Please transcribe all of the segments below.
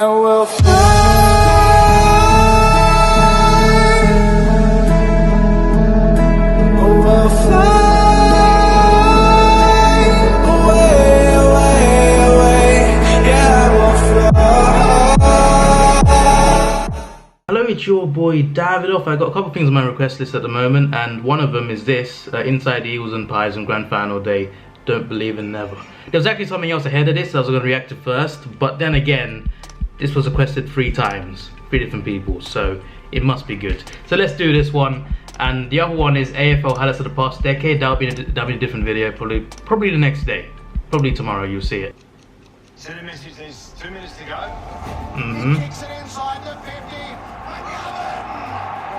and we'll fly. Oh, we'll fly away, away, away. Yeah, we'll fly. Hello, it's your boy Davidoff. I got a couple of things on my request list at the moment, and one of them is this: Inside the Eagles and Pies on Grand Final Day. Don't believe in never. There was actually something else ahead of this that I was going to react to first, but then again, this was requested 3 times, 3 different people, so it must be good. So let's do this one, and the other one is AFL highlights of the past decade. That'll be a different video, probably the next day, probably tomorrow. You'll see it. Send a message. There's 2 minutes to go. Mm-hmm. He kicks it inside the 50.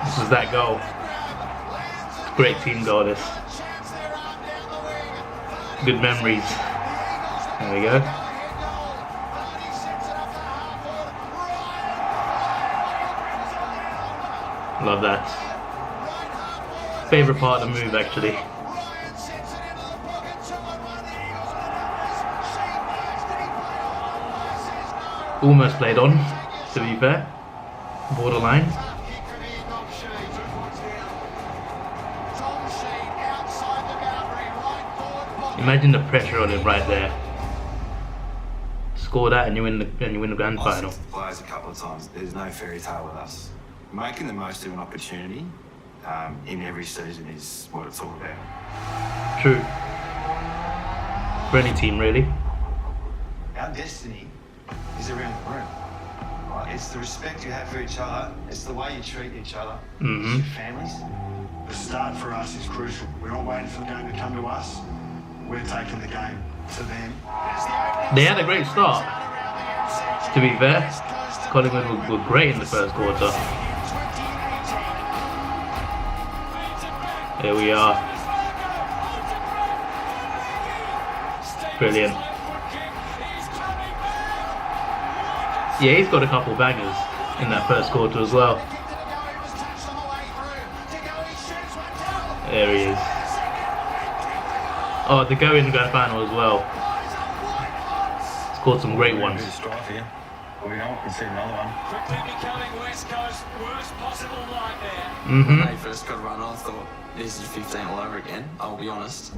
This is that goal. Great team goal. This. Good memories. There we go. Love that. Favorite part of the move, actually. Almost played on, to be fair. Borderline. Imagine the pressure on him right there. Score that and you win the grand final. Players a couple of times. There's no fairy tale with us. Making the most of an opportunity in every season is what it's all about. True. For any team, really. Our destiny is around the room. Right? It's the respect you have for each other. It's the way you treat each other. Mm-hmm. It's your families. The start for us is crucial. We're not waiting for the game to come to us. We're taking the game to them. They had a great start, to be fair. Collingwood were great in the first quarter. There we are. Brilliant. Yeah, he's got a couple bangers in that first quarter as well. There he is. Oh, the go in the grand final as well. Scored some great ones. We can see another one. Quickly becoming West Coast's worst possible nightmare. Mm-hmm. When they first got run, I thought this is 15 all over again, I'll be honest.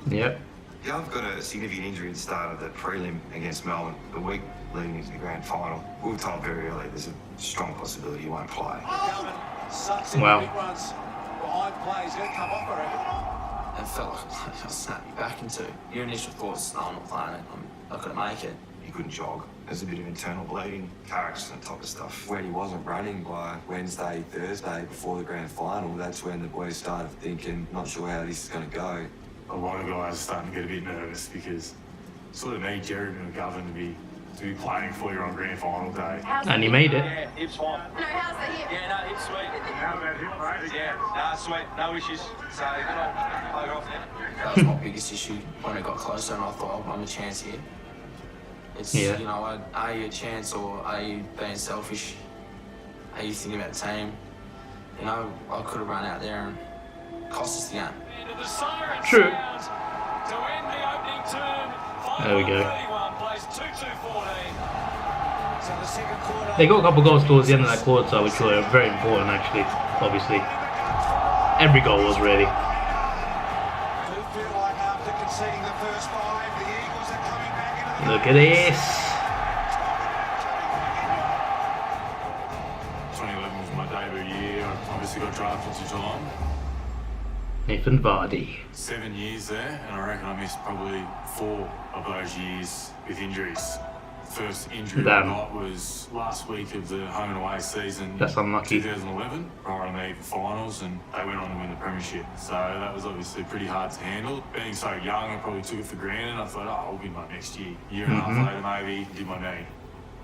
Yep. Yeah, I've got a significant injury at the start of the prelim against Melbourne, the week leading into the grand final. We were told very early there's a strong possibility he won't play. Sucks in Wow. the big ones. Behind play, he's going to come off, I reckon. It felt like I snapped me back into. Your initial thoughts, no, I'm not playing it, I'm not going to make it. He couldn't jog. There's a bit of internal bleeding, car accident type of stuff. When he wasn't running by Wednesday, Thursday before the grand final, that's when the boys started thinking, not sure how this is going to go. A lot of guys are starting to get a bit nervous because sort of need Jerry McGovern to be playing for you on grand final day. And he made it. Yeah, hip's fine. No, how's the hip? Yeah, no, hip's sweet. How about him, mate? Yeah, no, sweet, no issues. So, good on, plug off now. That was my biggest issue when it got closer, and I thought, I'm a chance here. It's, Yeah. you know, are you a chance or are you being selfish? Are you thinking about the team? You know, I could have run out there and cost us the game. Into the siren True. sound to end the opening term. There we go. 31 plays 2-2-14. So the second quarter. They got a couple goals towards the end of that quarter, which were very important, actually. Obviously, every goal was really. Do feel like after conceding the first 5, the Eagles are coming back into the Look at this. 2011 was my debut year. I obviously got drafted to Geelong. Nathan Vardy. 7 years there, and I reckon I missed probably 4 of those years with injuries. First injury I Damn. got was last week of the home and away season. That's unlucky. 2011, prior to me for finals, and they went on to win the premiership. So that was obviously pretty hard to handle. Being so young, I probably took it for granted. I thought, oh, I'll be my next year. Year and a half later, maybe, did my knee.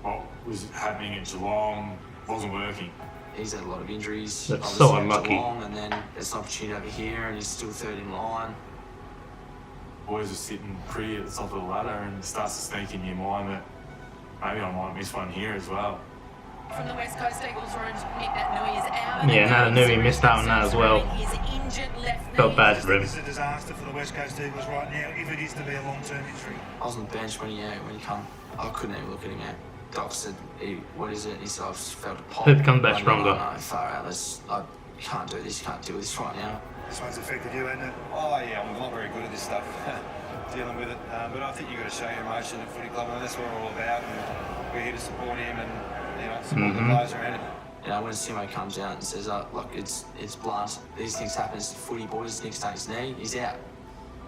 What was happening at Geelong wasn't working. He's had a lot of injuries. That's obviously so at unlucky. Geelong, and then there's an opportunity over here, and he's still third in line. Boys are sitting pretty at the top of the ladder, and it starts to sneak in your mind that maybe I might miss one here as well. From the West Coast Eagles room, Nick Nui is out. Yeah, Nui missed out on that as well. His injured left knee. Felt bad for him. It's a disaster for the West Coast Eagles right now, if it is to be a long-term injury. I was on the bench when he come. I couldn't even look at him out. Doc said, what is it? He said, I've just felt a pop. Hope he comes back stronger. No, far out. I can't do this, can't deal with this right now. This one's affected you, hasn't it? Oh, yeah, I'm not very good at this stuff, dealing with it. But I think you've got to show your emotion at footy club, and that's what we're all about. And we're here to support him and, you know, support the players around him. You know, when Simo comes out and says, look, it's blunt. These things happen. It's the footy boys. Nick's taking his knee. He's out.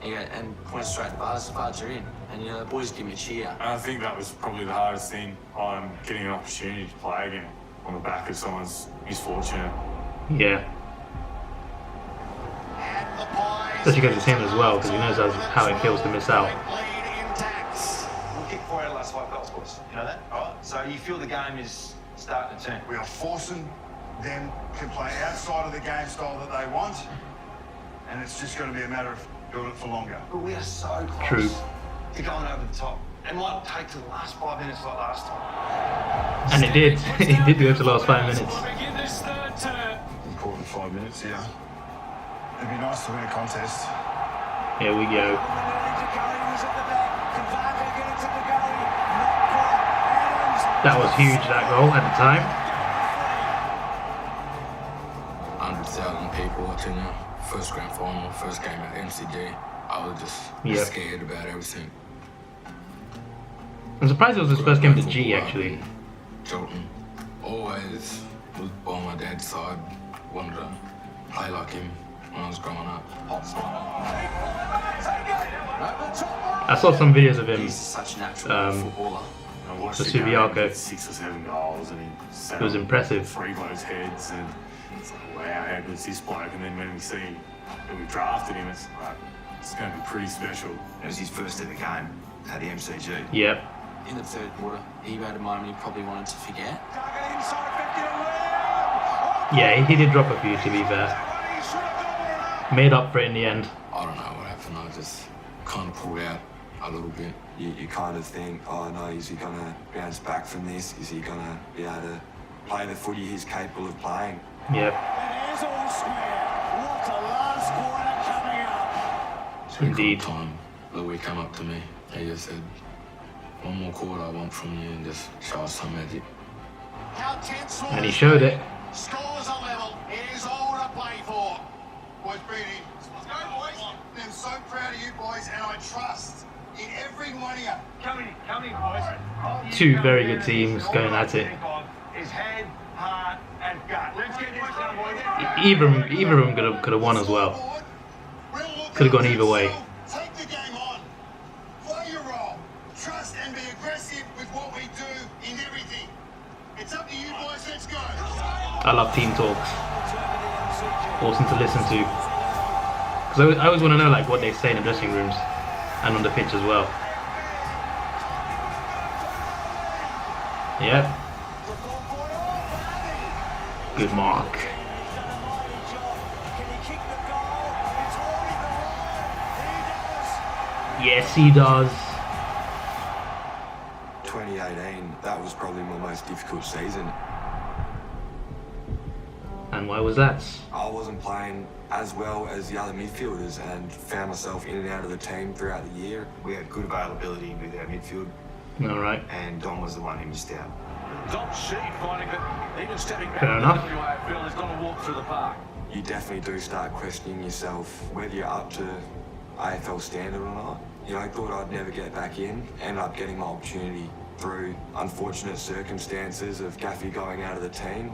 And points straight to Buzz. Buzz are in. And, you know, the boys give me a cheer. And I think that was probably the hardest thing on getting an opportunity to play again on the back of someone's misfortune. Yeah. Especially because it's him as well, because he knows how it feels to miss out. We'll kick 4 out of the last 5 goals, boys. You know that? All right. So you feel the game is starting to turn. We are forcing them to play outside of the game style that they want, and it's just going to be a matter of doing it for longer. But we are so close True. to going over the top. It might take to the last 5 minutes like last time. And it did. It did go to the last 5 minutes. Begin this third term. Important 5 minutes, yeah. It'd be nice to win a contest. Here we go. That was huge, that goal at the time. 100,000 people watching the first grand final, first game at MCG. I was just scared about everything. I'm surprised it was his first game to G, actually. Jolton always was by my dad's side. Wanted to play like him when I was growing up. I saw some videos of him. He's such a natural footballer. I watched The the game, Subiaco. he 6 or 7 goals, and he sat It was on impressive. 3 blokes' heads, and it's like, wow, how good's this bloke? And then when we see that we drafted him, it's like, it's going to be pretty special. It was his first ever game at the MCG. Yep. In the third quarter, he had a moment he probably wanted to forget. Yeah, he did drop a few, to be fair. Made up for it in the end. I don't know what happened. I just kind of pulled out a little bit. You kind of think, oh no, is he going to bounce back from this? Is he going to be able to play the footy he's capable of playing? Yep. Indeed. Time, Louis come up to me. He just said, one more quarter I want from you and just show us some magic. And he showed it. Scores are level. It is all to play for. Boys, bring it in. Let's go, boys. I'm so proud of you boys, and I trust in every one of you. Come in, boys. Two very good teams going at it. Is head, heart, and gut. Let's get this done, boys. Either of them could have won as well. Could have gone either way. Take the game on. Play your role. Trust and be aggressive with what we do in everything. It's up to you boys. Let's go. I love team talks. Awesome to listen to. Because I always want to know like what they say in the dressing rooms and on the pitch as well. Yep. Good mark. Yes, he does. 2018, that was probably my most difficult season. And why was that? I wasn't playing as well as the other midfielders and found myself in and out of the team throughout the year. We had good availability with our midfield, Alright. and Don was the one who missed out. Don Sheed finding that even stepping back Fair in the enough. WAFL is going to walk through the park. You definitely do start questioning yourself whether you're up to AFL standard or not. You know, I thought I'd never get back in, ended up getting my opportunity through unfortunate circumstances of Gaffy going out of the team.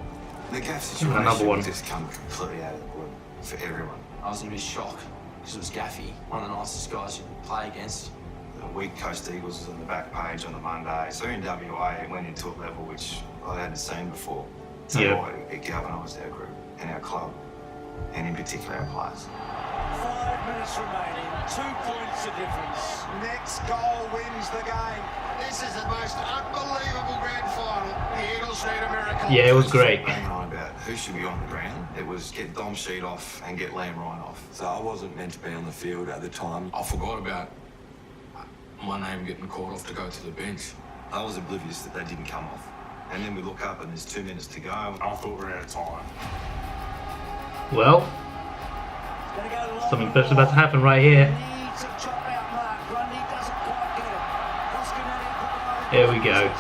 The Gaff Another situation one. just come completely out of the blue for everyone. I was in a bit of shock because it was Gaffy, one of the nicest guys you could play against. The week Coast Eagles was on the back page on the Monday. So in WA, it went into a level which I hadn't seen before. So it galvanised our group and our club, and in particular our players. 5 minutes remaining, 2 points the difference. Next goal wins the game. This is the most unbelievable grand final. The Eagles need a miracle. Yeah, it was great. Bang on about who should be on the ground. It was get Dom Sheed off and get Liam Ryan off. So I wasn't meant to be on the field at the time. I forgot about my name getting called off to go to the bench. I was oblivious that they didn't come off. And then we look up and there's 2 minutes to go. I thought we were out of time. Well, something special about to happen right here. Here we go.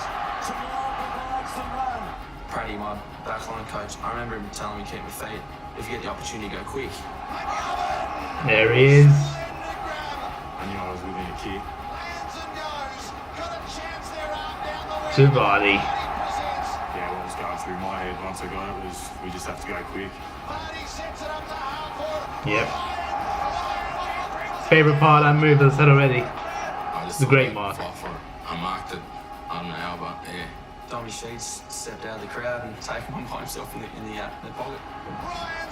Praddy, my backline coach, I remember him telling me keep my feet. If you get the opportunity, go quick. There he is. I knew I was within a kick. To body. Yeah, what was going through my head once I got it was we just have to go quick. Yep. Favourite part of that move, as I said already. It's a great mark. I marked it on the elbow, yeah. Tommy Sheets stepped out of the crowd and taken one by himself in the pocket.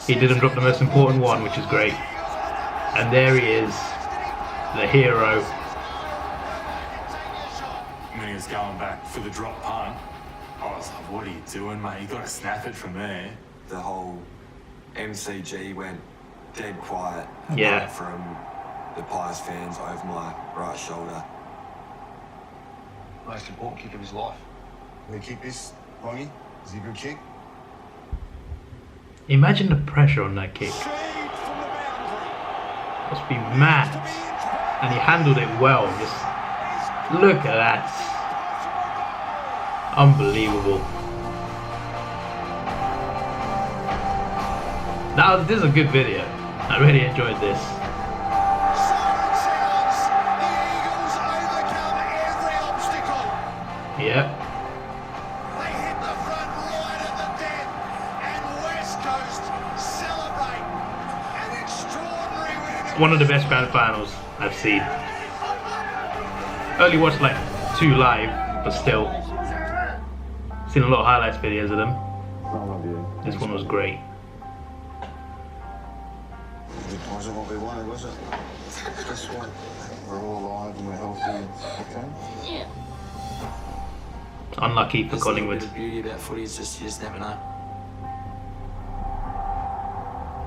He didn't drop the most important one, which is great. And there he is, the hero. When he was going back for the drop punt, I was like, what are you doing, mate? You got to snap it from there. The whole MCG went dead quiet. Yeah. Apart from the Pies fans over my right shoulder. Most important kick of his life. Can we kick this, Longy? Is he a good kick? Imagine the pressure on that kick. Must be mad. And he handled it well. Just look at that. Unbelievable. This is a good video. I really enjoyed this. Yep. They hit the front right at the death, and West Coast celebrate an extraordinary win. One of the best grand finals I've seen. Only watched like 2 live, but still. Seen a lot of highlights videos of them. This one was great. It wasn't what we wanted, was it? This one. We're all alive and we're healthy. Okay? Yeah. Unlucky for There's Collingwood. The beauty about footy is just you just never know.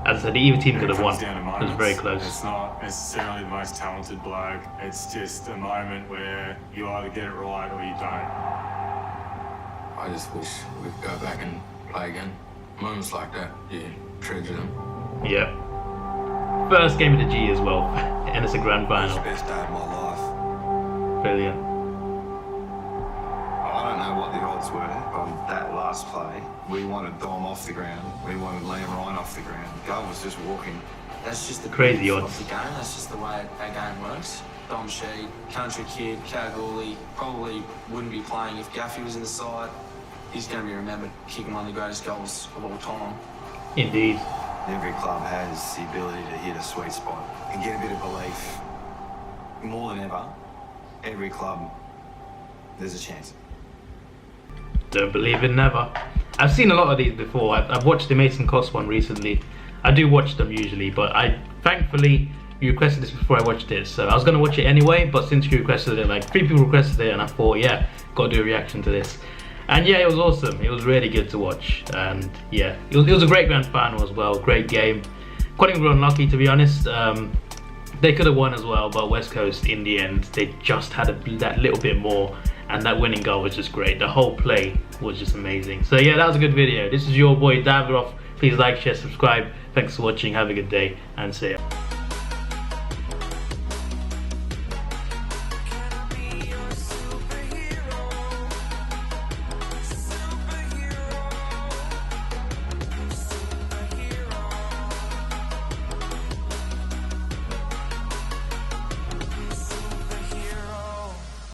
As I said, either team could have won. It comes down to It was moments. very close. It's not necessarily the most talented bloke. It's just a moment where you either get it right or you don't. I just wish we could go back and play again. Moments like that, you treasure them. Yep. First game of the G as well, and it's a grand final. Best day of my life. Brilliant. I don't know what the odds were on that last play. We wanted Dom off the ground. We wanted Liam Ryan off the ground. Guy was just walking. That's just the Crazy beauty odds. of the game. That's just the way our game works. Dom Sheed, country kid, Kalgoorlie, probably wouldn't be playing if Gaffey was in the side. He's going to be remembered kicking one of the greatest goals of all time. Indeed. Every club has the ability to hit a sweet spot and get a bit of belief. More than ever, every club, there's a chance. Don't believe in never. I've seen a lot of these before. I've watched the Mason Cost one recently. I do watch them usually, but thankfully you requested this before I watched it, so I was gonna watch it anyway. But since you requested it, like 3 people requested it, and I thought, yeah, gotta do a reaction to this. And yeah, it was awesome. It was really good to watch, and yeah, it was a great grand final as well. Great game. Collingwood were unlucky, to be honest. They could have won as well, but West Coast in the end, they just had that little bit more, and that winning goal was just great. The whole play was just amazing. So yeah, that was a good video. This is your boy Davidoff. Please like, share, subscribe. Thanks for watching. Have a good day, and see ya.